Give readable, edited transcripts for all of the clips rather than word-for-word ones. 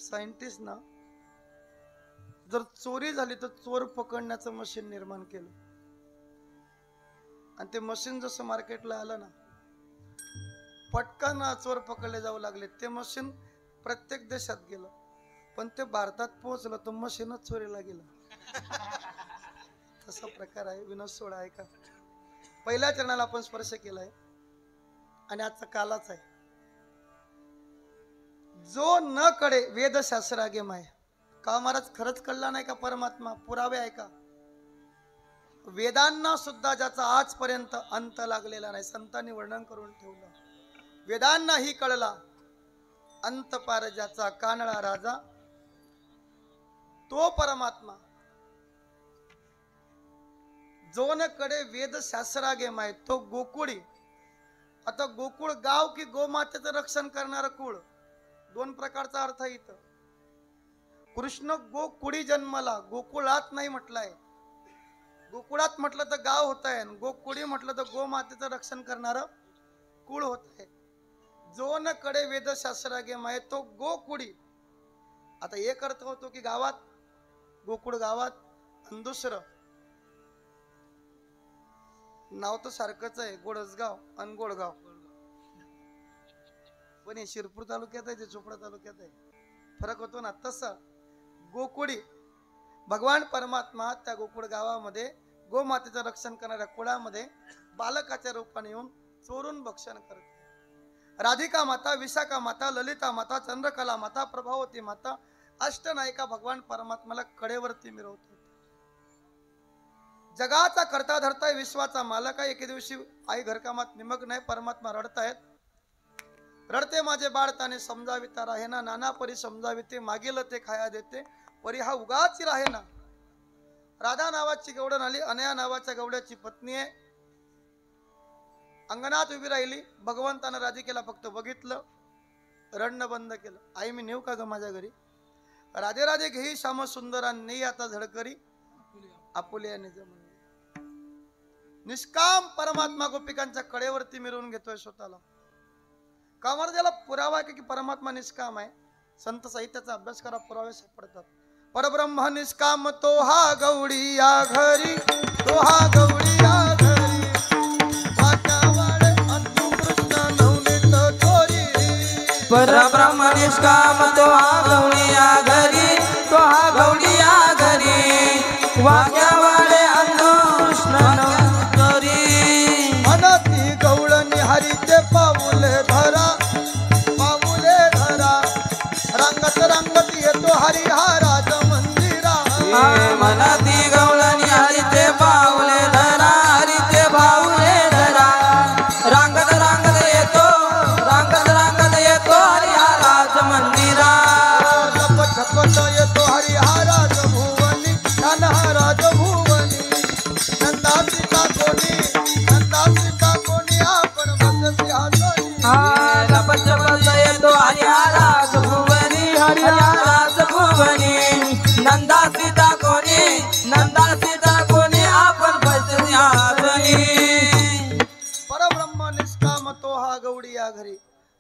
Scientist ना जर चोरी झाली तर चोर पकडण्याचं मशीन निर्माण केलं आणि ते मशीन जसं मार्केटला आलं ना पटकन चोर पकडले जाऊ लागले. ते मशीन प्रत्येक देशात गेलं पण ते भारतात पोहोचलं तर मशीनच चोरीला गेलं. तसा प्रकार आहे. विनोद सोडा आहे का. पहिल्या चरणाला आपण स्पर्श केलाय आणि आजचा कालाच आहे. जो न कळे वेदशास्त्र आगे माय का महाराज खरंच कळला नाही का परमात्मा. पुरावे आहे का. वेदांना सुद्धा ज्याचा आजपर्यंत अंत लागलेला नाही संतांनी वर्णन करून ठेवलं. वेदांनाही कळला अंत पार ज्याचा कानळा राजा तो परमात्मा. जो न कडे वेद शास्त्रागे माय तो गोकुळी. आता गोकुळ गाव की गोमातेचं रक्षण करणारं कुळ दोन प्रकारचा अर्थ इथं. कृष्ण गोकुळी जन्मला गोकुळात नाही म्हटलंय. गोकुळात म्हटलं तर गाव होत आहे गोकुळी म्हटलं तर गोमातेचं रक्षण करणारं कुळ होत आहे. जो न कडे वेदशास्त्रागे माय तो गोकुळी. आता एक अर्थ होतो की गावात गोकुळ गावात आणि दुसरं नाव तर सारखंच आहे गोडसगाव आणि गोडगाव पण हे शिरपूर तालुक्यात आहे ते चोपडा तालुक्यात आहे. फरक होतो ना. तसं गोकुळी भगवान परमात्मा त्या गोकुळ गावामध्ये गोमातेचं रक्षण करणाऱ्या कुळामध्ये बालकाच्या रूपाने येऊन चोरून भक्षण करते. राधिका माता विशाखा माता ललिता माता चंद्रकला माता प्रभावती माता अष्टनायिका भगवान परमात्म्याला कडेवरती मिरवते. जगाचा करता धरताय विश्वाचा मालक आहे. एके दिवशी आई घरकामात निमग्न आहे. परमात्मा रडतायत. रडते माझे बाळ ताने समजाविता राहे ना नाना परी समजाविते मागेल ते खाया देते परी हा उगाच राहे ना. राधा नावाची गवडण आली. अनया नावाच्या गवड्याची पत्नी आहे. अंगणात उभी राहिली. भगवंतानं राधिकेला फक्त बघितलं रडणं बंद केलं. आई मी नेऊ का ग माझ्या घरी. राधे राधे घेई श्याम सुंदरांनी आता झडकरी आपुल्याने जमून. निष्काम परमात्मा गोपिकांच्या कडेवरती मिरवून घेतोय स्वतःला. का म्हणून त्याला पुरावा आहे की परमात्मा निष्काम आहे. संत साहित्याचा अभ्यास करा पुरावे सापडतात. परब्रह्म निष्काम तो हा गौडी या घरी तो हा गौडी या घरी वाट्यावाळे अंतू कृष्ण नवनीत थोरी. परब्रह्म निष्काम तो हा गौडी या घरी तो हा गौडी या घरी वाट्यावाळे अंतू कृष्ण नवनीत थोरी. अनती गवळणी हरीचे पाऊले धरा रंगत रंगत येतो हरिहराज मंदिरा. मनाती गवळणी हरीचे पाऊले धरा हरीचे पाऊले धरा रंगत रंगत येतो हरिहराज मंदिरा. लपत छपत येतो हरिहराज भुवनी धनहराज भुवनी. नंदा सीता कोणी आपण बसती हातोनी. लपत छपत येतो हरिहराज भुवनी हरिहराज भुवनी. नंदा सीता कोणी आपण बसती हातोनी. परब्रह्म निष्काम तो हा गौडी या घरी.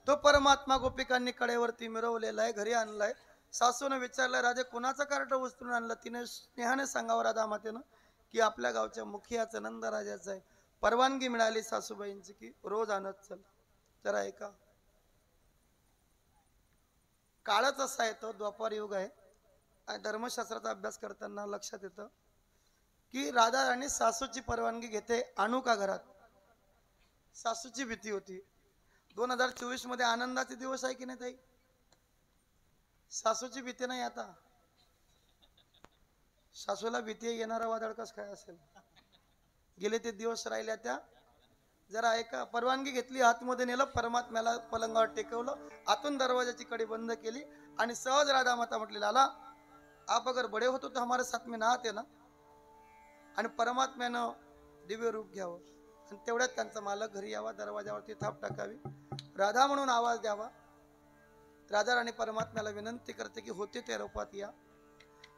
तो परमात्मा गोपिकांनी कडेवरती मिरवलेला आहे. घरी आणलाय. सासूने विचारलं राजे कोणाचं कार्ट उचलून आणलं. तिने स्नेहाने सांगावं राधा मातेनं की आपल्या गावच्या मुखियाचं नंदराजाचं आहे. परवानगी मिळाली सासूबाईंची की रोज आणत चल. जरा ऐका काळच असा येतो द्वापार युग आहे. धर्मशास्त्राचा अभ्यास करताना लक्षात येतं की राधा राणी सासूची परवानगी घेते आणू का घरात. सासूची भीती होती. 2024 मध्ये आनंदाचे दिवस आहे की नाही ताई. सासूची भीती नाही. आता सासूला भीती येणारा वादळ कस काय असेल. गेले ते दिवस राहिल्या त्या. जरा ऐका परवानगी घेतली आतमध्ये नेलं परमात्म्याला पलंगावर टेकवलं आतून दरवाजाची कडी बंद केली आणि सहज राधा माता म्हटली लाला आप अगर बडे होतो तो हमारे साथ में नहाते ना. आणि परमात्म्यानं दिव्य रूप घ्यावं आणि तेवढ्यात त्यांचा मालक घरी यावा दरवाजावरती थाप टाकावी राधा म्हणून आवाज द्यावा. राधा राणी परमात्म्याला विनंती करते की होते त्या रूपात या.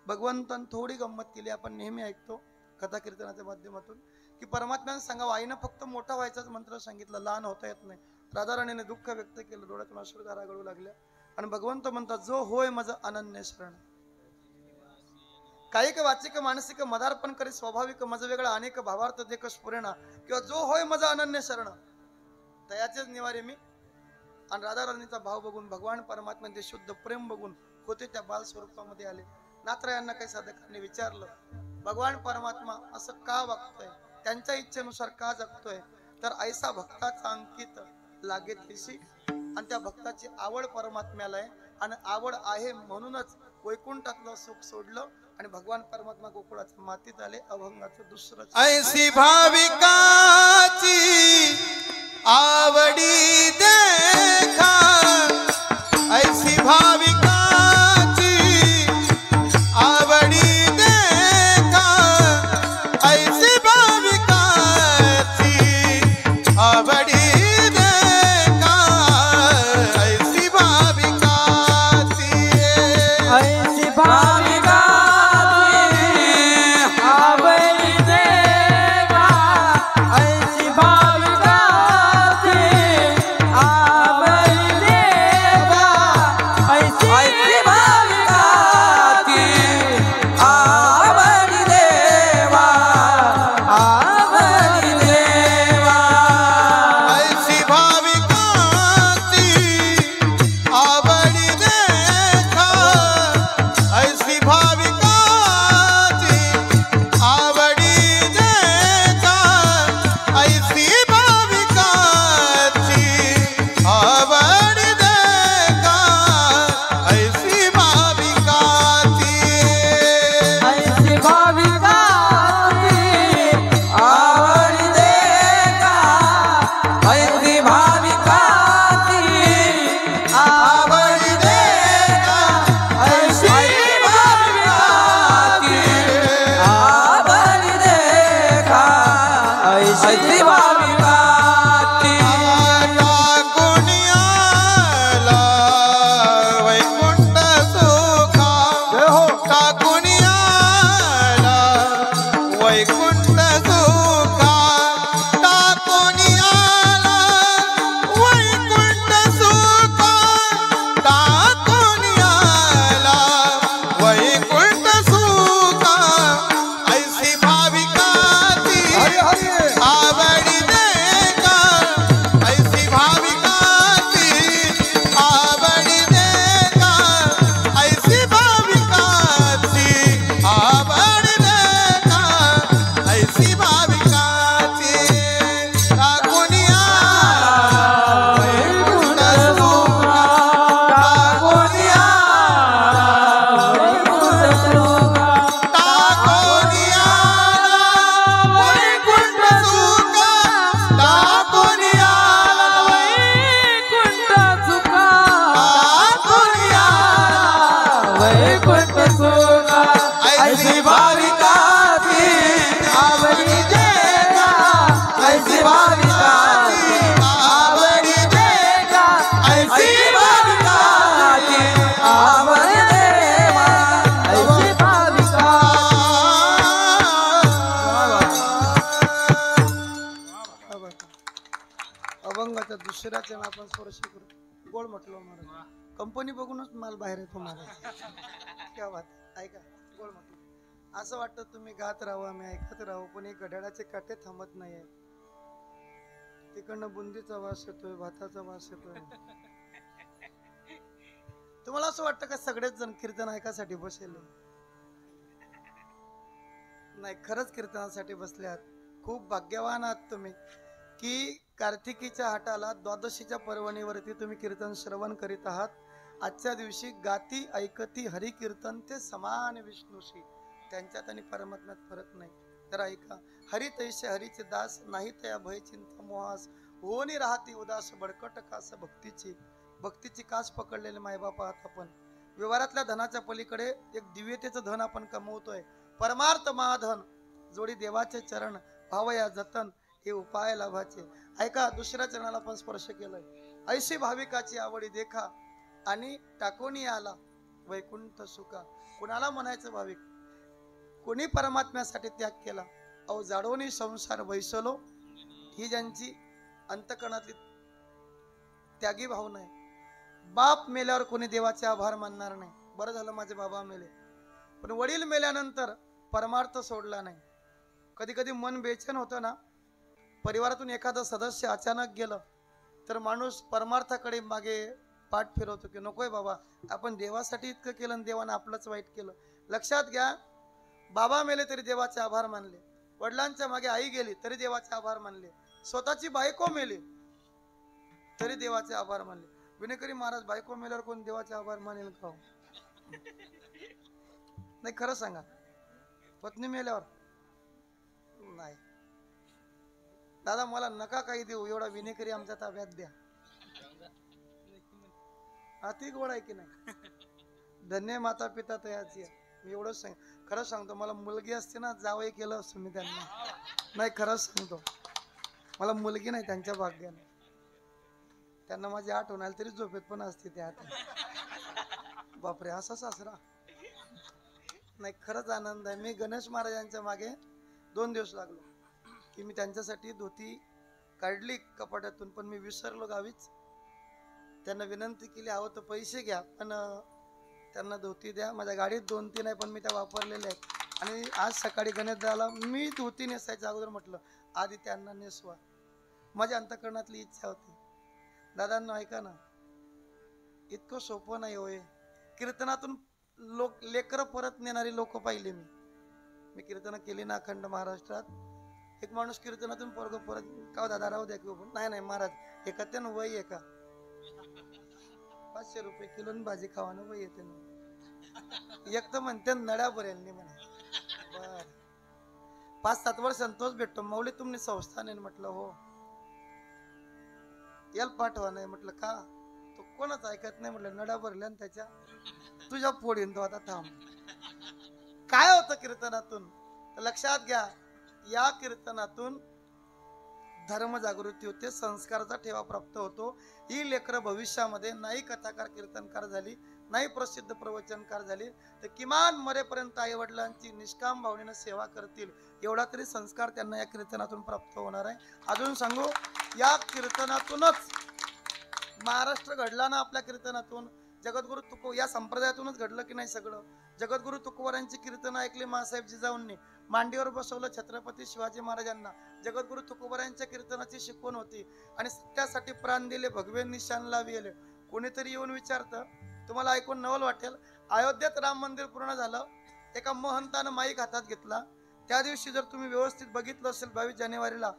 भगवंतान थोडी गंमत केली आपण नेहमी ऐकतो कथा कीर्तनाच्या माध्यमातून की परमात्म्याने सांगावं. आईनं फक्त मोठा व्हायचाच मंत्र सांगितलं लहान होता येत नाही. राधा राणीने दुःख व्यक्त केलं. डोळ्यातून अश्रुधारा गळू लागल्या. आणि भगवंत म्हणतात जो होय माझं अनन्य शरण. कायिक वाचिक मानसिक मदार्पण करी स्वाभाविक मज वेगळा अनेक भावार्थ देख स्फुरेना किंवा जो होय माझं अनन्य शरण तयाचेच निवारे मी. आणि राधा राणीचा भाव बघून भगवान परमात्म्याचे शुद्ध प्रेम बघून होते त्या बाल स्वरूपामध्ये आले. नाथरायांना काही साधकांनी विचारलं भगवान परमात्मा असं का वागतोय, त्यांच्या इच्छेनुसार का जगतोय. तर ऐसा भक्ताचा अंकित लागे तिशी. आणि त्या भक्ताची आवड परमात्म्याला आहे आणि आवड आहे म्हणूनच वैकुंठातलं सुख सोडलं आणि भगवान परमात्मा गोकुळाच्या मातीत आले. अभंगाचं दुसरं ऐसी भाविकाची आवडी देखा, ऐसी भाविकाची आवडी देखा, ऐसी भाविकाची आवडी देखा, ऐसी भाविकाची ऐसी अभंगाच्या दुसऱ्या चरण आपण स्पर्श करू. गोड म्हटलं महाराज, कंपनी बघूनच माल बाहेर येतो महाराज. क्या बात. ऐका गोड म्हटलं असं वाटतं तुम्ही गात राहू आम्ही ऐकत राहू, पण एक घड्याळाचे काटे थांबत नाहीये. तिकडनं बुंदीचा वास येतोय, भाताचा वास येतोय. तुम्हाला असं वाटतं का सगळेच जण कीर्तन ऐकासाठी बसले? नाही, खरंच कीर्तनासाठी बसले आहात. खूप भाग्यवान आहात तुम्ही की कार्तिकीच्या हाटाला द्वादशीच्या पर्वणीवरती तुम्ही कीर्तन श्रवण करीत आहात. आजच्या दिवशी गाती ऐकती हरी कीर्तन ते समान विष्णूशी. त्यांच्यात आणि परमात्म्यात फरक नाही. तर ऐका, हरी तैसे हरीचे दास नाही तया भय चिंता मोहास होनी राहती उदास बडकट कास भक्तीची. भक्तीची कास पकडलेले मायबाप आहात आपण. व्यवहारातल्या धनाच्या पलीकडे एक दिव्यतेचं धन आपण कमवतोय. परमार्थ महाधन जोडी देवाचे चरण भावया जतन हे उपाय लाभाचे. ऐका, दुसऱ्या चरणाला आपण स्पर्श केलाय. ऐशी भाविकाची आवडी देखा आणि टाकोनी आला वैकुंठ सुखा. कुणाला म्हणायचं भाविक? कोणी परमात्म्यासाठी त्याग केला? अहो जाडोनी संसार बैसलो ही ज्यांची अंतकणातली त्यागी भावना आहे. बाप मेल्यावर कोणी देवाचे आभार मानणार नाही. बरं झालं माझे बाबा मेले, पण वडील मेल्यानंतर परमार्थ सोडला नाही. कधी कधी मन बेचैन होतं ना, परिवारातून एखादं सदस्य अचानक गेलं तर माणूस परमार्थाकडे मागे पाठ फिरवतो की नकोय बाबा, आपण देवासाठी इतकं केलं आणि देवानं आपलंच वाईट केलं. लक्षात घ्या, बाबा मेले तरी देवाचे आभार मानले, वडिलांच्या मागे आई गेली तरी देवाचे आभार मानले, स्वतःची बायको मेली तरी देवाचे आभार मानले. विनेकरी महाराज, बायको मेल्यावर कोण देवाचे आभार मानेल का? नाही, खरं सांगा, पत्नी मेल्यावर नाही. दादा मला नका काही देऊ, एवढा विनेकरी आमच्या ताब्यात द्या. अति गोड आहे की नाही? धन्य माता पिता तयाची. मी एवढंच सांग, खरं सांगतो, मला मुलगी असते ना, जावई केलं असतं मी त्यांना. नाही, खरंच सांगतो, मला मुलगी नाही, त्यांच्या भाग्याने. त्यांना माझी आठवण आली तरी झोपेत पण असते त्या. बापरे, असा सासरा. नाही, खरंच आनंद आहे. मी गणेश महाराजांच्या मागे 2 दिवस लागलो की मी त्यांच्यासाठी धोती काढली कपाटातून, पण मी विसरलो गावीच. त्यांना विनंती केली, हवं तर पैसे घ्या, पण त्यांना धोती द्या. माझ्या गाडीत 2-3 आहे, पण मी त्या वापरलेल्या आहेत. आणि आज सकाळी गणेश दादाला मी धोती नेसायच्या अगोदर म्हटलं, आधी त्यांना नेसवा. माझ्या अंतःकरणातली इच्छा होती. दादांना ऐका ना, इतकं सोपं नाही होय. कीर्तनातून लेकरं परत नेणारी लोक पाहिले मी कीर्तन केली ना अखंड महाराष्ट्रात. एक माणूस कीर्तनातून पोरग परत, का दादा राहू द्या की, नाही नाही महाराज, एखाद्यानं वय आहे का? 500 रुपये किलो भाजी खावानं वय येते ना. एक तर म्हणते नड्या बरेल नाही म्हणे. बर, 5-7 वर्षांत तोच भेटतो. मौली तुमने संस्थान आहे? म्हटलं हो. याला पाठवा. नाही म्हटलं का? तो कोणाच ऐकत नाही. म्हटलं नड्या भरल्या त्याच्या, तुझ्या पोडीन तो आता थांब. काय होतं कीर्तनातून? लक्षात घ्या, या कीर्तनातून धर्म जागृती होते, संस्काराचा ठेवा प्राप्त होतो. ही लेकरं भविष्यामध्ये नाही कथाकार कीर्तनकार झाली, नाही प्रसिद्ध प्रवचनकार झाली, तर किमान मरेपर्यंत आई वडिलांची निष्काम भावनेनं सेवा करतील, एवढा तरी संस्कार त्यांना या कीर्तनातून प्राप्त होणार आहे. अजून सांगू, या कीर्तनातूनच महाराष्ट्र घडला ना. आपल्या कीर्तनातून जगद्गुरु तुको, या संप्रदायातूनच घडलं की नाही सगळं. जगद्गुरु तुकोबारांची कीर्तन ऐकली मासाहेब जिजाऊंनी, मांडीवर बसवलं छत्रपती शिवाजी महाराजांना. जगद्गुरु तुकोबारांच्या कीर्तनाची शिकवण होती, आणि सत्यासाठी प्राण दिले, भगवे निशान लाविले. कोणीतरी येऊन विचारतं, तुम्हाला ऐकून नवल वाटेल, अयोध्येत राम मंदिर पूर्ण झालं, एका महंतानं माईक हातात घेतला. त्या दिवशी जर तुम्ही व्यवस्थित बघितलं असेल 22 जानेवारीला,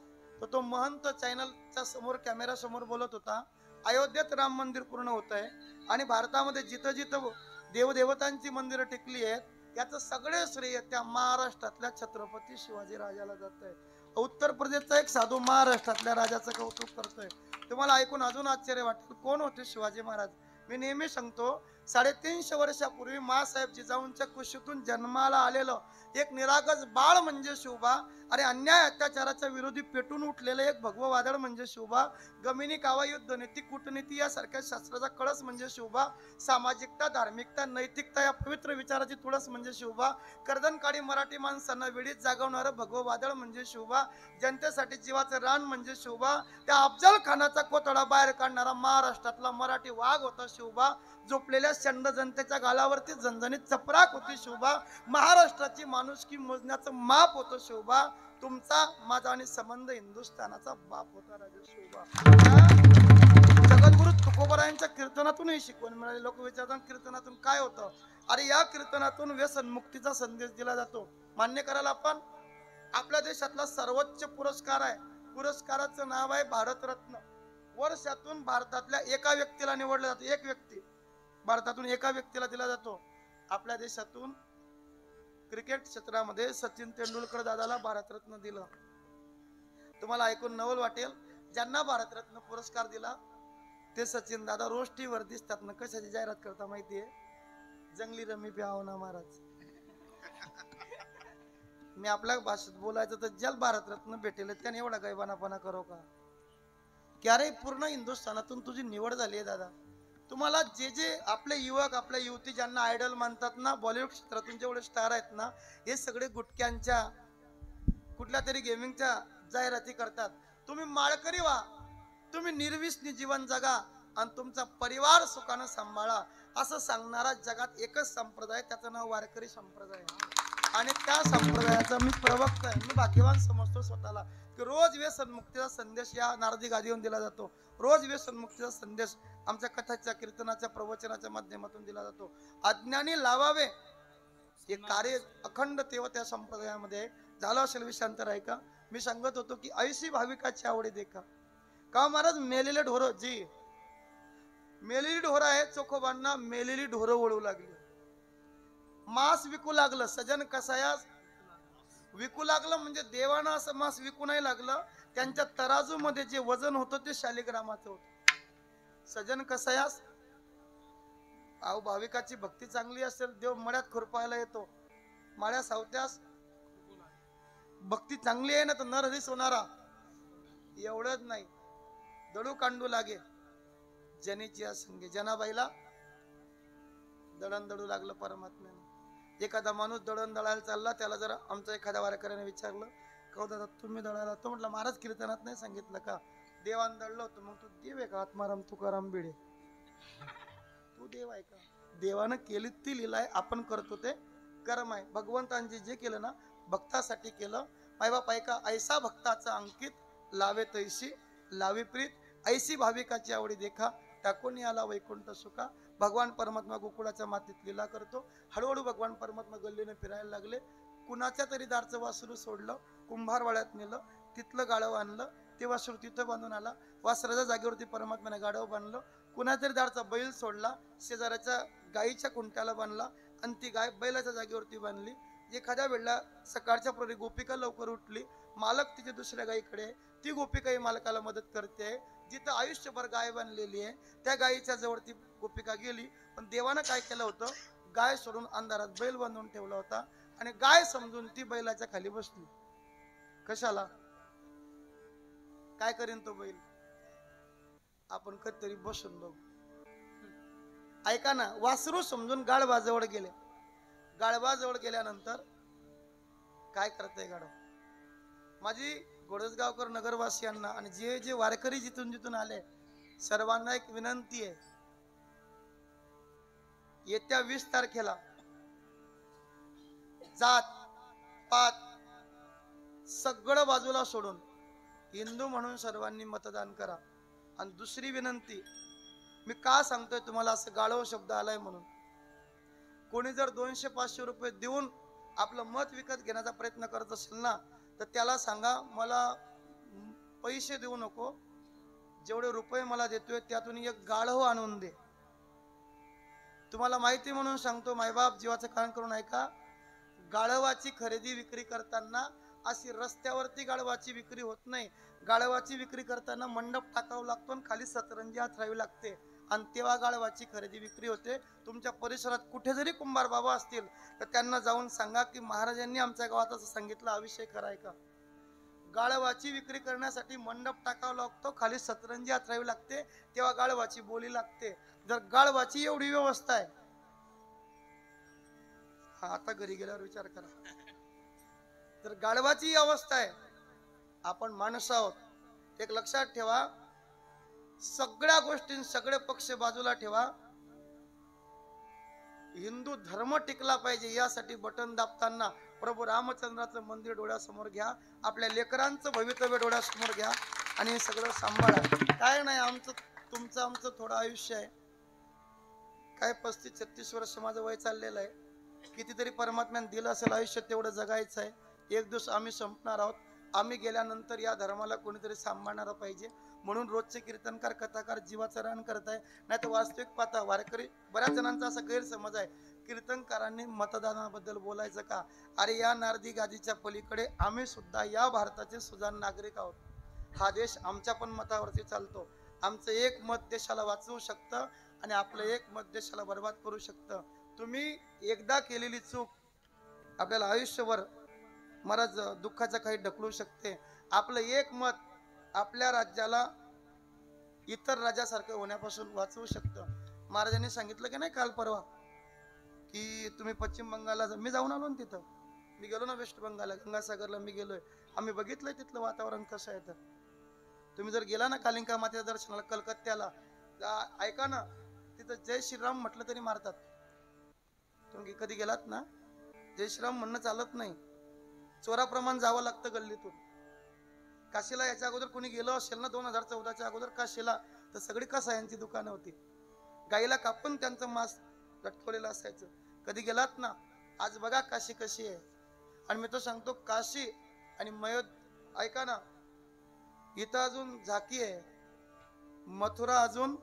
तर तो महंत चॅनलच्या समोर कॅमेरा समोर बोलत होता, अयोध्येत राम मंदिर पूर्ण होत आहे, आणि भारतामध्ये जिथं जिथं देवदेवतांची मंदिरं टिकली आहेत, याचं सगळे श्रेय त्या महाराष्ट्रातल्या छत्रपती शिवाजी राजाला जात आहे. उत्तर प्रदेशचा एक साधू महाराष्ट्रातल्या राजाचं कौतुक करतोय. तुम्हाला ऐकून अजून आश्चर्य वाटेल, कोण होते शिवाजी महाराज? मी नेहमी सांगतो, 350 वर्षापूर्वी मासाहेब जिजाऊंच्या कुशीतून जन्माला आलेलं एक निरागस बाळ म्हणजे शिवबा. अरे, अन्याय अत्याचाराच्या विरोधी पेटून उठलेलं एक भगवं वादळ म्हणजे शिवबा. गमिनी कावा युद्ध नीती कूटनीती यासारख्या शास्त्राचा कळस म्हणजे शिवबा. सामाजिकता, धार्मिकता, नैतिकता या पवित्र विचाराची तुळस म्हणजे शिवबा. कर्दनकाळी मराठी माणसांना वेळीत जागवणारं भगवं वादळ म्हणजे शिवबा. जनतेसाठी जीवाचं रान म्हणजे शिवबा. त्या अफजल खानाचा कोथळा बाहेर काढणारा महाराष्ट्रातला मराठी वाघ होता शिवबा. झोपलेल्या शंड जनतेच्या गालावरती झणझणीत चपराक होती शिवबा. महाराष्ट्राची माणुसकी मोजण्याचं माप होतं शिवबा. तुमचा, माझा आणि संबंध हिंदुस्थानाचा बाप होता राजा शिवबा. जगद्गुरु तुकोबारायांच्या कीर्तनातूनही शिकवण मिळाली. लोक विचारतात कीर्तनातून काय होतं? अरे, या कीर्तनातून व्यसन मुक्तीचा संदेश दिला जातो. मान्य करायला आपण, आपल्या देशातला सर्वोच्च पुरस्कार आहे, पुरस्काराचं नाव आहे भारतरत्न. वर्षातून भारतातल्या एका व्यक्तीला निवडलं जातं. एक व्यक्ती भारतातून एका व्यक्तीला दिला जातो. आपल्या देशातून क्रिकेट क्षेत्रामध्ये सचिन तेंडुलकर दादाला भारतरत्न दिलं. तुम्हाला ऐकून नवल वाटेल, ज्यांना भारतरत्न पुरस्कार दिला ते सचिन दादा रोज टीव्हीवर दिसतात ना. कशाची जाहिरात करता माहितीये? जंगली रमी प्याव ना महाराज. मी आपल्या भाषेत बोलायचं तर ज्याला भारतरत्न भेटेल त्याने एवढा गैबानापणा करो का? की अरे, पूर्ण हिंदुस्थानातून तुझी निवड झाली आहे दादा. तुम्हाला जे जे आपले युवक, आपल्या युवती ज्यांना आयडल मानतात ना, बॉलिवूड क्षेत्रातून जेवढे स्टार आहेत ना, हे सगळे गुटक्यांच्या, कुठल्या तरी गेमिंगच्या जाहिराती करतात. तुम्ही माळकरी व्हा, तुम्ही निर्विसनी जीवन जगा, आणि तुमचा परिवार सुखानं सांभाळा असं सांगणारा जगात एकच संप्रदाय, त्याचं नाव वारकरी संप्रदाय आहे. आणि त्या संप्रदायाचा मी प्रवक्ता आहे. मी भाग्यवान समजतो स्वतःला की रोज व्यसनमुक्तीचा संदेश या नारदी गादीवरून दिला जातो. रोज व्यसनमुक्तीचा संदेश आमच्या कथाच्या, कीर्तनाच्या, प्रवचनाच्या माध्यमातून दिला जातो. अज्ञानी लावावे हे कार्य अखंड तेव्हा त्या संप्रदायामध्ये झालं असेल. विषयांतर आहे का? मी सांगत होतो की ऐशी भाविकाची आवडी देखा. का महाराज? मेलेले ढोरं, जी मेलेली ढोरं आहे, चोखोबांना मेलेली ढोरं वळू लागली. मांस विकू लागलं. सजन कसायास विकू लागलं म्हणजे देवानं असं मांस विकू नाही लागलं. त्यांच्या तराजू मध्ये जे वजन होतं ते शालिग्रामाचं होतं. सजन कसायास, अहो भाविकाची भक्ती चांगली असेल, देव मळ्यात खुरपायला येतो. माळ्या सावत्यास भक्ती चांगली आहे ना तर नरहरी सोनारा. एवढंच नाही, दडू कांडू लागे जनीची असंगे. जनाबाईला दळण दडू लागलं परमात्म्याने. एखादा माणूस दळण दळायला चालला, त्याला जर आमच्या एखाद्या वारकऱ्याने विचारलं का दादा तुम्ही दळायला, तो म्हटलं महाराज कीर्तनात नाही सांगितलं का देवान दळलं होतं. मग तू देव आहे का? आत्माराम तुकाराम भिडे, तू देव आहे का? देवानं केली ती लीला आहे, आपण करतो ते कर्म आहे. भगवंतांनी जे केलं ना भक्तासाठी केलं. मायबाप ऐका, ऐसा भक्ताचा अंकित लावे तैशी लावी प्रीत, ऐशी भाविकाची आवडी देखा टाकून आला वैकुंठ सुखा. भगवान परमात्मा गोकुळाच्या मातीत लीला करतो. हळूहळू भगवान परमात्मा गल्लीने फिरायला लागले. कुणाच्या तरी दारचं वासरू सोडलं, कुंभारवाड्यात नेलं, तिथलं गाढव आणलं, ते वासरू तिथं बांधून आला. वासराच्या जागेवरती परमात्म्याने गाढव बांधलं. कुणातरी दारचा बैल सोडला, शेजाऱ्याच्या गाईच्या खुंट्याला बांधला आणि ती गाय बैलाच्या जागेवरती बांधली. एखाद्या वेळेला सकाळच्या प्रहरी गोपिका लवकर उठली, मालक तिच्या दुसऱ्या गायीकडे, ती गोपिका मालकाला मदत करते. जिथं आयुष्यभर गाय बांधलेली आहे त्या गायीच्या जवळ ती गोपिका गेली. पण देवानं काय केलं होतं, गाय सोडून अंधारात बैल बांधून ठेवला होता आणि गाय समजून ती बैलाच्या खाली बसली. कशाला? काय करीन तो बैल? आपण कधीतरी बसून बघू. ऐका ना, वासरू समजून गाढवाजवळ गेले. गाढवाजवळ गेल्यानंतर काय करताय गाढव? माझी गोडसगावकर नगरवासियांना आणि जे जे वारकरी जिथून जिथून आले सर्वांना एक विनंती आहे. येत्या 20 तारखेला जात पात सगळं बाजूला सोडून हिंदू म्हणून सर्वांनी मतदान करा. आणि दुसरी विनंती, मी का सांगतोय तुम्हाला, असं गाढव शब्द आलाय म्हणून. कोणी जर 200-500 रुपये देऊन आपलं मत विकत घेण्याचा प्रयत्न करत असेल ना तर त्याला सांगा मला पैसे देऊ नको, जेवढे रुपये मला देतोय त्यातून एक गाढव आणून दे. तुम्हाला माहिती म्हणून सांगतो, मायबाप जीवाचं कान करून ऐका. गाढवाची खरेदी विक्री करताना अशी रस्त्यावरती गाढवाची विक्री होत नाही. गाढवाची विक्री करताना मंडप टाकावा लागतो आणि खाली सतरंजी हातरावी लागते आणि तेव्हा गाढवाची खरेदी विक्री होते. तुमच्या परिसरात कुठे जरी कुंभार बाबा असतील तर त्यांना जाऊन सांगा की महाराजांनी आमच्या गावात असं सांगितलं, हा विषय खरा आहे का? गाढवाची विक्री करण्यासाठी मंडप टाकावा लागतो, खाली सतरंजी हातरावी लागते, तेव्हा गाढवाची बोली लागते. जर गाढवाची एवढी व्यवस्था आहे, हा आता घरी गेल्यावर विचार करा. तर गाढवाची अवस्था आहे. आपण माणूस आहोत. एक लक्षात ठेवा, सगळ्या गोष्टी सगळे पक्ष बाजूला ठेवा. हिंदू धर्म टिकला पाहिजे यासाठी बटन दाबताना प्रभू रामचंद्राचं मंदिर डोळ्यासमोर घ्या, आपल्या लेकरांचं भवितव्य डोळ्यासमोर घ्या आणि हे सगळं सांभाळा. काय नाही, आमचं थोडं आयुष्य आहे. काय 35-36 वर्ष माझं वय चाललेलं आहे. कितीतरी परमात्म्याने दिलं असेल आयुष्य, तेवढं जगायचं आहे. एक दिवस आम्ही संपणार आहोत. आम्ही गेल्यानंतर या धर्माला कोणीतरी सांभाळणार पाहिजे. म्हणून रोजचे कीर्तनकार कथाकार जीवाचं रान करताय. नाही तर वास्तविक पाहता वारकरी, बऱ्याच जणांचा असा गैरसमज आहे कीर्तनकारांनी मतदानाबद्दल बोलायचं का? अरे या नारदी गादीच्या पलीकडे आम्ही सुद्धा या भारताचे सुजाण नागरिक आहोत. हा देश आमच्या पण मतावरती चालतो. आमचं एक मत देशाला वाचवू शकतं आणि आपलं एक मत देशाला बर्बाद करू शकतं. तुम्ही एकदा केलेली चूक आपल्याला आयुष्यभर महाराज दुःखाच्या काही ढकलू शकते. आपलं एक मत आपल्या राज्याला इतर राज्यासारखं होण्यापासून वाचवू शकतं. महाराजांनी सांगितलं की नाही काल परवा की तुम्ही पश्चिम बंगालला मी जाऊन आलो ना, तिथं मी गेलो ना, वेस्ट बंगालला गंगासागरला मी गेलोय. आम्ही बघितलंय तिथलं वातावरण कसं आहे. तर तुम्ही जर गेला ना कालिंका मातेच्या दर्शनाला कलकत्त्याला, ऐका ना, तिथं जय श्रीराम म्हटलं तरी मारतात. तुम्ही कधी गेलात ना, जय श्रीराम म्हणणं चालत नाही, चोराप्रमाणे जावं लागतं गल्लीतून. काशीला याच्या अगोदर कोणी गेलो असेल ना 2014च्या अगोदर काशीला, तर सगळी कसायांची दुकानं होती. गाईला कापून त्यांचं मांस लटकवलेलं असायचं. कधी गेलात ना, आज बघा काशी कशी आहे. आणि मी तो सांगतो, काशी आणि ऐका ना, इथं अजून झाकी आहे, मथुरा अजून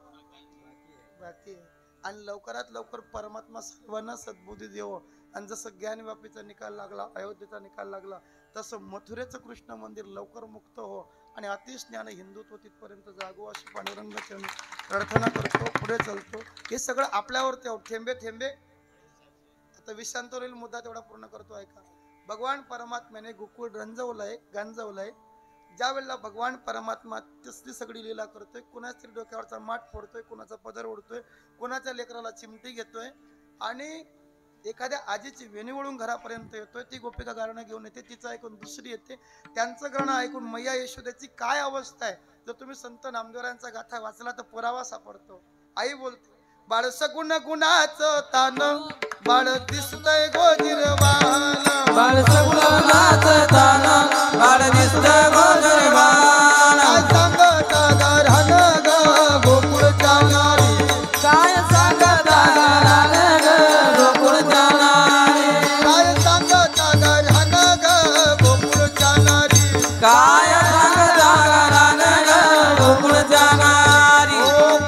बाकी आहे. आणि लवकरात लवकर परमात्मा सर्वांना सद्बुद्धी देवो. आणि जसं ज्ञानव्यापीचा निकाल लागला, अयोध्येचा निकाल लागला, तसं मथुरेचं कृष्ण मंदिर लवकर मुक्त हो आणि अतिज्ञान हिंदुत्व तिथपर्यंत जागो अशी पांडुरंग चरणी प्रार्थना करतो. पुढे चालतो. हे सगळं आपल्यावर थेंबे थेंबे. आता विषांतवरील मुद्दा तेवढा पूर्ण करतो. ऐका, भगवान परमात्म्याने गोकुळ रंजवलंय, गांजवलंय. ज्या वेळेला भगवान परमात्मा तसली सगळी लीला करतोय, कुणाच्या डोक्यावरचा माठ फोडतोय, कुणाचा पदर ओढतोय, कुणाच्या लेकराला चिमटी घेतोय आणि एखाद्या आजीची वेणी वळून घरापर्यंत येतोय. ती गोपिका गाणं घेऊन येते, तिचं ऐकून दुसरी येते, त्यांचं गाणं ऐकून मैया यशोदेची काय अवस्था आहे. जर तुम्ही संत नामदेवरायांचा गाथा वाचला तर पुरावा सापडतो. आई बोलते, बाळ सगुण गुणाचं तान, बाळ दिसतय गोजिरवान, बाळ सगुण गुणाचं तान, बाळ दिसतय गोजिरवान. सांगता घरान ग गोकुळच्या नारी, काय सांगता घरान ग गोकुळच्या नारी, काय सांगता घरान ग गोकुळच्या नारी, काय सांगता घरान ग गोकुळच्या नारी.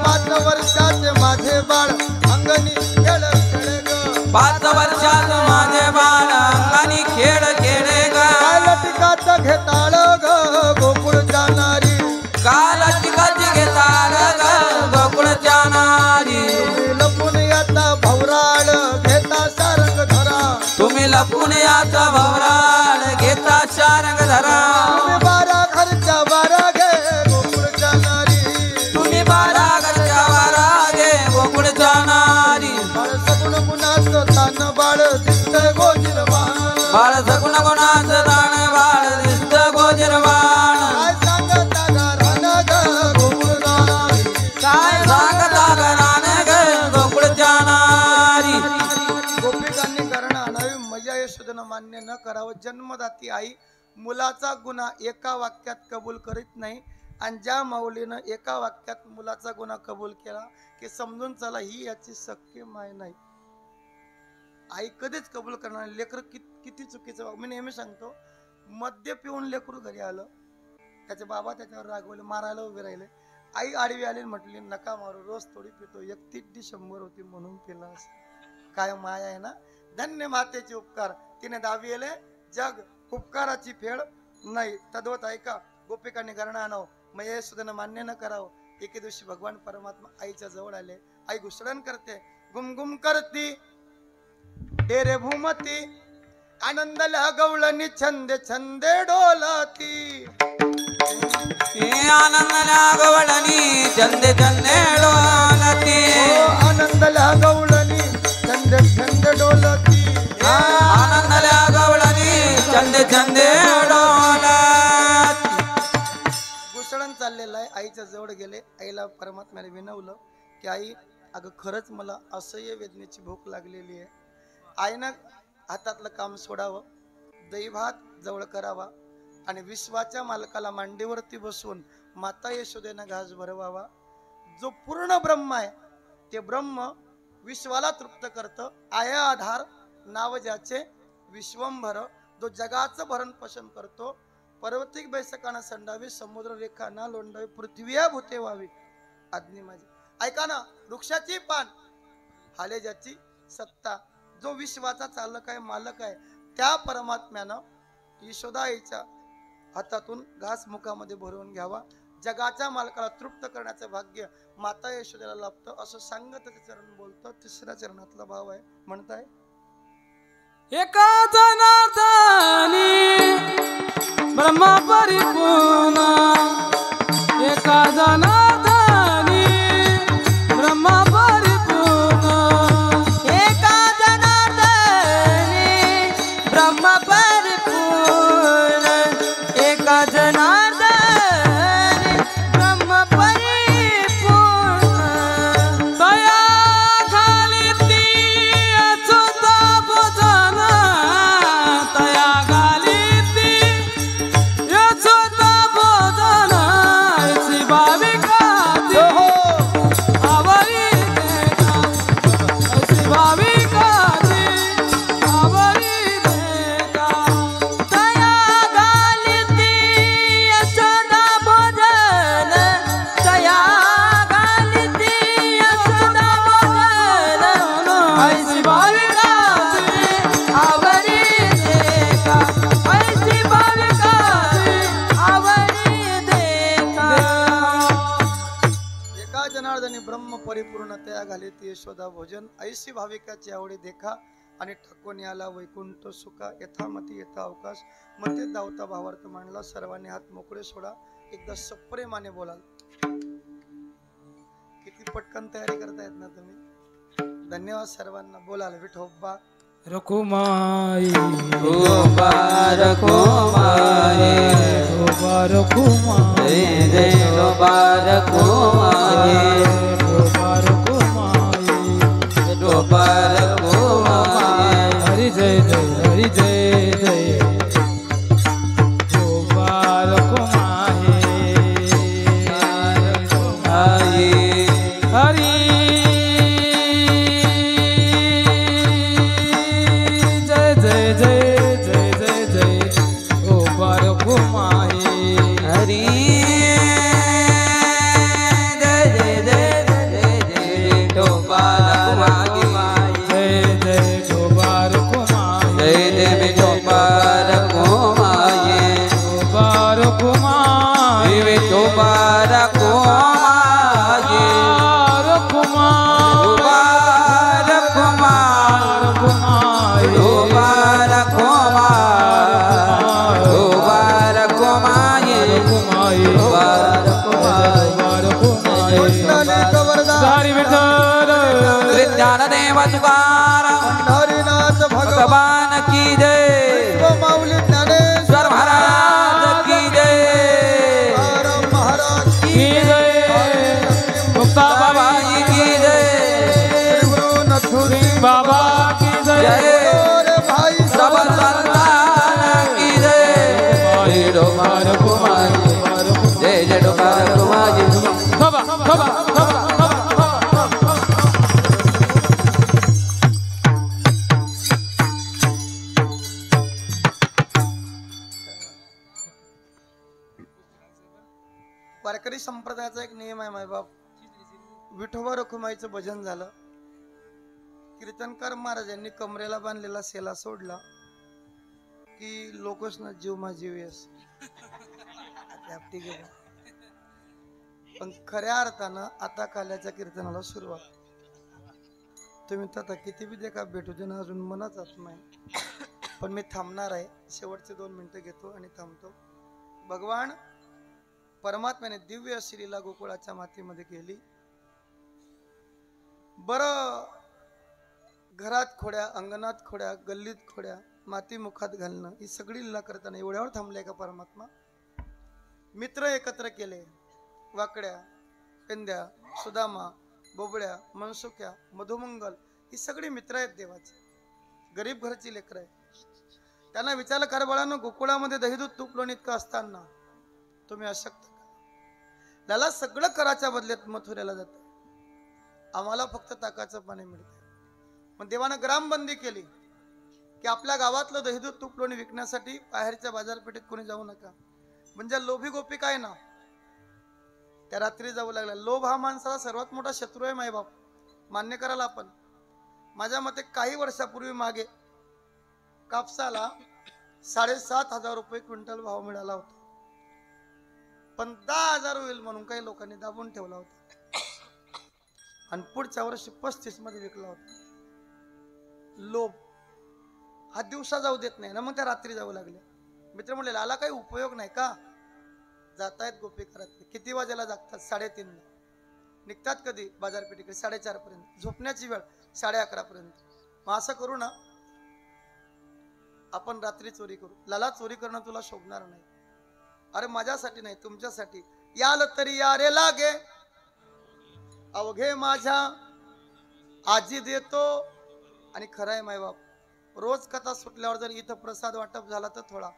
5 वर्षाचे माझे बाळ अंगणी खेळ खेळे ग, 5 वर्षात माझे बाळ अंगणी खेळ खेळे ग. काल टिकाच घेताळ ग गोकुळच्या नारी, काल टिकाची घेताळ ग गोकुळच्या नारी. लपून याचा भवराळ घेता सारंग धरा, तुम्ही लपून याचा भवराळ घेता शारंग धरा. तुम्ही 12 घरच्या 12 गे गोकुळच्या नारी, तुम्ही 12 घरच्या 12 गे गोकुळच्या नारी. बाळ सगुण गुणाचं तान, बाळ दिसतंय गोजिरवान, बाळ सगुण गुणाचं दान, बाळ दिसत गोजिरवान. काय सांगता घरान ग गोकुळच्या नारी, काय सांगता घरान ग गोकुळच्या नारी. गोपिकांनी करणं आणावी, मैया यशोदेनं मान्य न करावं. जन्मदाती आई मुलाचा गुन्हा एका वाक्यात कबूल करीत नाही. आणि ज्या माऊलीनं एका वाक्यात मुलाचा गुन्हा कबूल केला की समजून चला ही याची सख्खी माय नाही. आई कधीच कबूल करणार. लेकर किती चुकीचं. मी नेहमी सांगतो, मद्य पिऊन लेकरू घरी आलं, त्याचे बाबा त्याच्यावर रागवले, मारायला उभे राहिले. आई आडवी आली, म्हटली नका मारू, रोज थोडी पितो, 31 100 होती म्हणून पिला. काय माया आहे ना. धन्य मातेचे उपकार, तिने दाविले जग उपकाराची फेड नाही. तद्वत ऐका, गोपिकांनी घरणं आणावं, मैया यशोदेनं मान्य न करावं. एके दिवशी भगवान परमात्मा आईच्या जवळ आले. आई घुसडण करते, गुमगुम करती डेरे भूमती, आनंद गवळणी छंदे छंदे डोलती, आनंद गवळणी चंदे चंदे डोलती, आनंद गवळणी छंदे छंदे डोलती, आनंद गवळणी चंदे चंदे डोलती. घुसडण चाललेलं आहे. आईच्या जवळ गेले. आईला परमात्म्याने विनवलं की आई, अगं खरंच मला असह्य वेदनेची भूक लागलेली आहे. आईनं हातातलं काम सोडावं, दैभात जवळ करावा आणि विश्वाच्या मालकाला मांडीवरती बसवून माता यशोदेनं घास भरवावा. जो पूर्ण ब्रह्म आहे ते ब्रह्म विश्वाला तृप्त करतं. आया आधार नाव ज्याचे विश्वंभर, जो जगाचं भरण पोषण करतो. पर्वतिक बैसकानं संडावी, समुद्र रेखा ना लोंडावी, पृथ्वीया भूते व्हावी आज्ञे माझी. ऐका ना, वृक्षाची पान हाले ज्याची सत्ता, जो विश्वाचा चालक आहे, मालक आहे, त्या परमात्म्यानं यशोदाईच्या हातातून घास मुखामध्ये भरवून घ्यावा. जगाच्या मालकाला तृप्त करण्याचं भाग्य माता यशोदेला लाभतं असं सांगत ते चरण बोलतं. 3ऱ्या चरणातला भाव आहे, म्हणताय एका जनार्दनी ब्रह्म परिपूर्ण, एका जनार्दनी ब्रह्म परिपूर्ण, एका जनार्दनी ब्रह्म परिपूर्ण, एका जनार्दनी ब्रह्म परिपूर्ण, ऐसी भाविकाची आवडी देखा ऐसी भाविकाची आवडी देखा एका जनार्दनी ब्रह्म परिपूर्णतया घाली ती यशोदा भोजन ऐशी भाविकाची आवडी देखा आणि ठाकून याला वैकुंठ सुखा यथामती यथा अवकाश मते दावता भावार्थ मांडला सर्वांनी हात मोकळे सोडा एकदा सप्रेमाने बोलाल किती पटकन तयारी करतायत ना तुम्ही धन्यवाद सर्वांना बोलाल विठोबा रखुमाई गोपाल रखुमाई गोपाल रखुमाई जय गोपाल रखुमाई गोपाल रखुमाई गोपाल रखुमाई हरि जय जय हरि जय जय गोपाल रखुमाई हरि ज्ञानदेव तुकाराम हरिनाथ भगवान की जय माऊली ज्ञानेश्वर महाराज की जय महाराज की जय मुक्ता बाबाजी की जय बाबा की जय भाई सब संतान की जय डोकार कुमारी जय जय डोकार कुमारी खबा खबा खबा वारकरी संप्रदायाचा एक नियम आहे मायबाप विठोबा रखुमाईचं भजन झालं कीर्तनकार महाराजांनी कमरेला बांधलेला सेला सोडला की लोकच ना जीव मा जीव येस पण खऱ्या अर्थानं आता काल्याच्या कीर्तनाला सुरुवात तुम्ही तर किती बी देखा भेटू दे ना अजून मनाच आत नाही पण मी थांबणार आहे शेवटचे 2 मिनिटं घेतो आणि थांबतो भगवान परमात्म्याने दिव्य अशी लीला गोकुळाच्या मातीमध्ये केली बरं घरात खोड्या अंगणात खोड्या गल्लीत खोड्या माती मुखात घालणं ही सगळी लीला करताना एवढ्यावर थांबले का परमात्मा मित्र एकत्र केले वाकड्या पेंद्या सुदामा बोबड्या मनसुक्या मधुमंगल ही सगळी मित्र आहेत देवाची गरीब घरची लेकर आहे त्यांना विचारलं कारबाळांनो गोकुळामध्ये दहीदूध तूप लोणी इतकं असताना तुम्ही अशक्त त्याला सगळं कराच्या बदल्यात मथुरेला जात आम्हाला फक्त ताकाचं पाणी मिळतं मग देवानं ग्रामबंदी केली की आपल्या गावातलं दहीदूध तूप लोणी विकण्यासाठी बाहेरच्या बाजारपेठेत कोणी जाऊ नका म्हणजे लोभी गोपी काय ना त्या रात्री जाऊ लागल्या लोभ हा माणसाला सर्वात मोठा शत्रू आहे मायबाप मान्य करायला आपण माझ्या मते काही वर्षापूर्वी मागे कापसाला 7,500 रुपये क्विंटल भाव मिळाला होता पण 10,000 होईल म्हणून काही लोकांनी दाबून ठेवला होता आणि पुढच्या वर्षी 35 मध्ये विकला होता लोभ हा दिवसा जाऊ देत नाही ना मग त्या रात्री जाऊ लागल्या मित्र म्हणले लाला काही उपयोग नाही का जातायत गोपी करत किती वाजेला जागतात 3:30 निघतात कधी बाजारपेठेकडे 4:30 पर्यंत झोपण्याची वेळ 11:30 पर्यंत मग असं करू ना आपण रात्री चोरी करू लाला चोरी करणं तुला शोभणार नाही अरे माझ्यासाठी नाही तुमच्यासाठी याल तरी या रे लागे अवघे माझ्या आजी देतो आणि खरं आहे मायबाप रोज कथा सुटल्यावर जर इथं प्रसाद वाटप झाला तर थोडा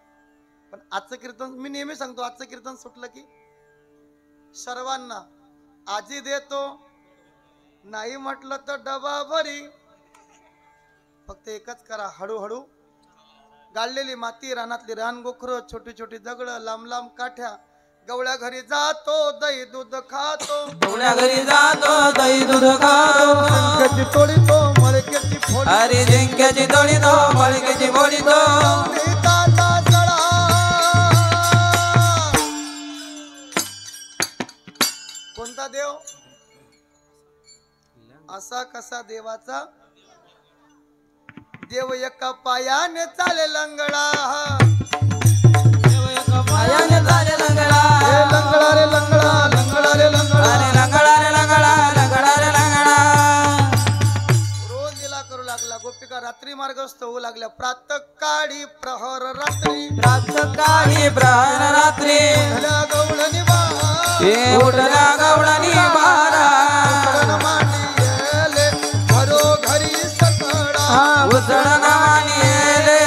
पण आजचं कीर्तन मी नेहमी सांगतो आजचं कीर्तन सुटलं की सर्वांना आजी देतो नाही म्हटलं तर डबा भरी फक्त एकच करा हळूहळू गाळलेली माती रानातली रानगोखर छोटी छोटी दगड लांब लांब काठ्या गवळ्या घरी जातो दही दूध खातो गवळ्या घरी जातो दही दूध खातो टोळी तो बळकेची फोडी अरे जिंक्याची तोडी तो बळकेची बोली तो नीताचा सडा कोणता देव असा कसा देवाचा देव एका पायाने चाले लंगडा पायाने चाले लंगडा हे लंगडा रे लंगडा लंगडा रे लंगडा अरे लंगडा रे लंगडा लंगडा रे लंगडा रोज लीला करू लागला गोपिका रात्री मार्गस्थ होऊ लागल्या प्रातःकाळी प्रहर रात्री प्रातःकाळी प्रहर रात्री उठल्या गवळणी बारा हे उठल्या गवळणी बारा मांडी येले घरोघरी सकडा उसळण मानी येले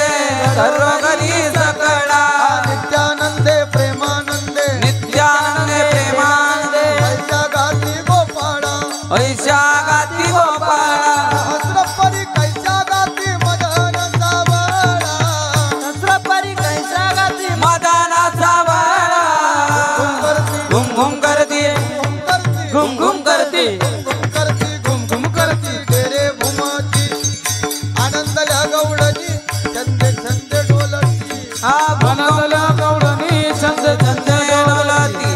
घरोघरी सकळा नित्यानंदे प्रेमानंदे नित्यानंदे प्रेमानंदे ऐशा गाती गोपाळा ऐशा गाती गोपाळा हसरपरी कैसा गाती मदन सावळा हसरपरी कैसा गाती मदानाचा वाळा घुम घुम करती घुम घुम करती घुम घुम करती तेरे भूमाची आनंदल्या गवळणी छंदे छंदे डोलती हा बनवल्या गवळणी छंद छंद डोलाती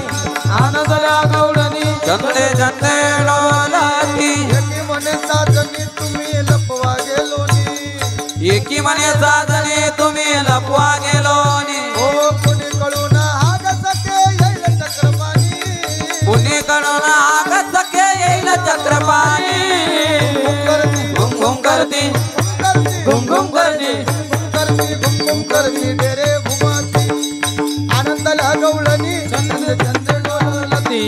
आनंदल्या गवळणी छंद छंद डोलाती एकी म्हणे साजनी तुम्ही लपवा गेलोनी एकी म्हणे साजने तुम्ही लपवा गेलोनी हो कोणी कळून हाग सके येईल चक्रपाणी पुणे कडून आग सखे येईल चक्रपाणी घुम घुम करती घुम घुम करती घुम करती डेरे भूमाची आनंदल्या गवळणी चंद्र चंद्र डोलती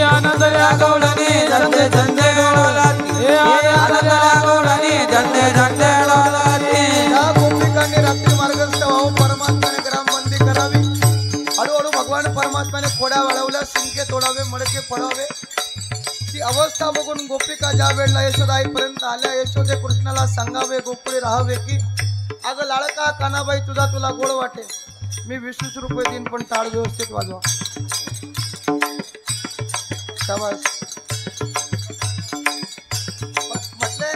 आनंदल्या गवळणी झंडे झंडे डोलाती आनंदल्या गवळणी झंडे झंडे डोलाती या गोपिकांनी रात्री मार्गस्थ व्हावं परमात्म्याने ग्रामबंदी करावी हळूहळू भगवान परमात्म्याने खोड्या वाढवल्या सिंके तोडावे मडके पडावे ती अवस्था बघून गोपिका ज्या वेळेला यशोदाईपर्यंत आल्या यशोदे कृष्णाला सांगावे गोकुळे राहावे की अगं लाडका कानाबाई तुझा तुला गोड वाटे मी 20 रुपये देईन पण टाळ व्यवस्थित वाजवा शाबास म्हटले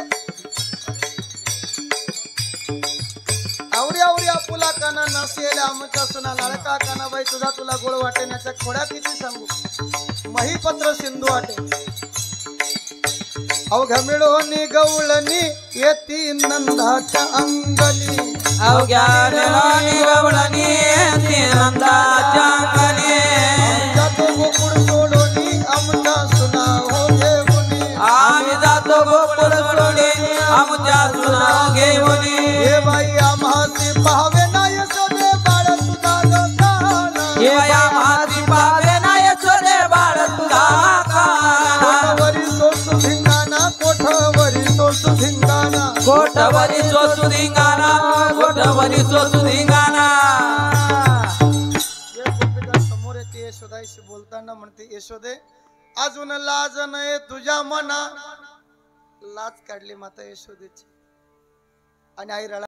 आवरी आवरी आपुला काना नासेल आमच्या सुना लाडका कानाबाई तुझा तुला गोड वाटेण्याच्या खोड्या किती सांगू महीपत्र सिंधू वाटे अवघ्या मिळवणी गवळणी येती नंदाच्या अंगणी अवघ्या मिळवणी गवळणी येती नंदाच्या अंगणी जातो गोकुळ सोडोनी आमच्या सुना हो घेऊनी आम्ही जातो गोकुळ सोडून आमच्या सुना घेऊनी हे बाई आम्हासी पाहावे नाही सोदे बाळ तुझा गकाना हे या माती पावे ना यशोदे बाळ तुझा काना कोठवरी सोसू धिंगाणा कोठवरी सोसू धिंगाणा कोठवरी सोसू धिंगाणा कोठवरी सोसू धिंगाणा ये गोपिका समोर येते यशोदाईशी बोलताना म्हणते यशोदे अजून लाज नाही तुझ्या मना लाज काढली माता यशोदेची आणि आई रडा